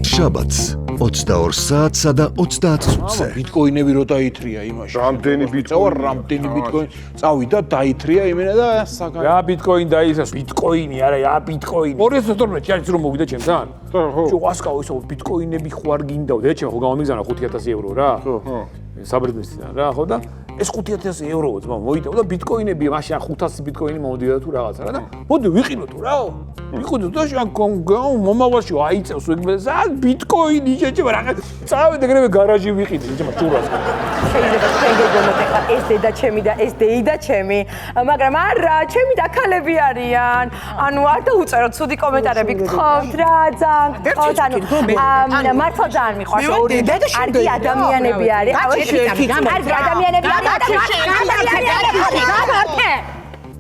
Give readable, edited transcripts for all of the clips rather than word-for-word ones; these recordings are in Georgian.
შაბათს 22 საათსა და 30 წუთზე. ბიტკოინები რო დაითრია იმაში. რამდენი ბიტკოინი? რამდენი ბიტკოინი წავიდა დაითრია იმენა და საკა. რა ბიტკოინი დაისას? ბიტკოინი, არა, რა ბიტკოინი. 2012 წელს რომ მოვიდა ჩემთან? შო ვასკაო ისო ბიტკოინები ხო არ გინდა. და ჩემ ხო გამომიგზავნა 5000 евро რა. ხო. საბერძნეთიდან რა, ხო და ეს 5000 ევროა ძმა მოიტავა და ბიტკოინები მაშინ 500 ბიტკოინი მომდიოდა თუ რაღაცა რა და მოდი ვიყინოთ რა. ვიყიდოთ და შენ მომავალში აიწევს უგმე და ბიტკოინი შეჭება რა. წავედი ეგრევე გარაჟი ვიყიდე იჭება ჭურას. შეიძლება თქვენ გეგონოთ ახლა ეს დედა ჩემი და ეს დეიდა ჩემი, მაგრამ არა, ჩემი და ქალები არიან. ანუ არ დაუწეროთ ცუდი კომენტარები გთხოვთ რა, ძალიან გთხოვთ. ანუ მართლა ძალიან მიყვარს ორი არგი ადამიანები არის. არგი ადამიანები არის.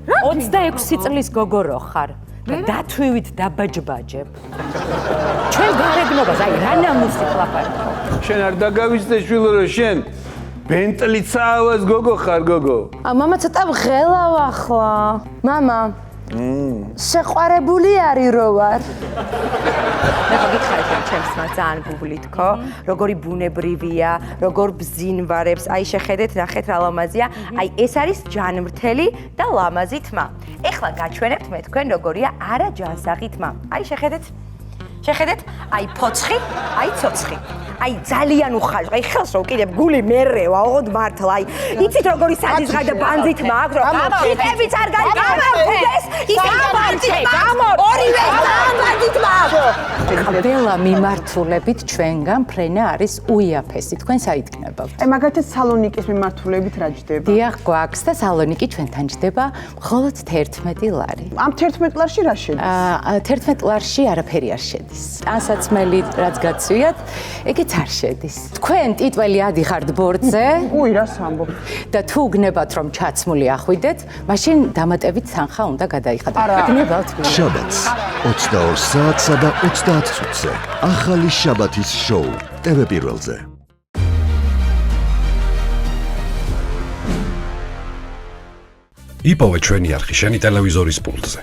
26 წლის გოგო რო ხარ და დათვივით დაბაჯბაჯებ. ჩვენ გარეგნობას აი რა ნამუსი ხლაპარაკო. შენ არ დაგავიწყდე შვილო რომ შენ ბენტლი წავას გოგო ხარ გოგო. მამა ცოტა ღელავ ახლა. მამა შეყვარებული არის რო ვარ. მე გითხარით რომ ჩემს მას ძალიან გუგლით ხო? როგორი ბუნებრივია, როგორ ბზინვარებს. აი შეხედეთ, ნახეთ რა ლამაზია. აი ეს არის ჯანმრთელი და ლამაზი თმა. ეხლა გაჩვენებთ მე თქვენ როგორია არა ჯანსაღი თმა. აი შეხედეთ. შეხედეთ, აი ფოცხი, აი ცოცხი. აი ძალიან უხალხო. აი ხელს რო ვკიდებ გული მერევა, ოღონდ მართლა. აი იცით როგორი სადისღა და ბანძით მაქვს, რომ ტიპებიც არ გამარჯვეს. ორივე ბანძით მაქვს. ყველა მიმართულებით ჩვენგან ფრენა არის უიაფესი. თქვენ საითქნებავთ? აი მაგალითად სალონიკის მიმართულებით რა ჯდება? დიახ, გვაქვს და სალონიკი ჩვენთან ჯდება მხოლოდ 11 ლარი. ამ 11 ლარში რა შედის? 11 ლარში არაფერი არ შედის. ტანსაცმელი რაც გაცვიათ, ეგეც არ შედის. თქვენ ტიტველი ადიხართ ბორცზე? უი, რას ამბობ? და თუ გნებავთ რომ ჩაცმული ახვიდეთ, მაშინ დამატებით თანხა უნდა გადაიხადოთ. გნებავთ? შაბათს 22 საათსა და 30 წუთზე. ახალი შაბათის შოუ TV პირველზე. იპოვე ჩვენი არხი შენი ტელევიზორის პულტზე.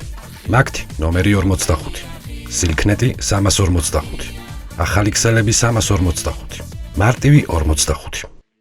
მაგთი ნომერი 45. სილქნეტი 345. ახალი ქსელები 345. მარტივი 45.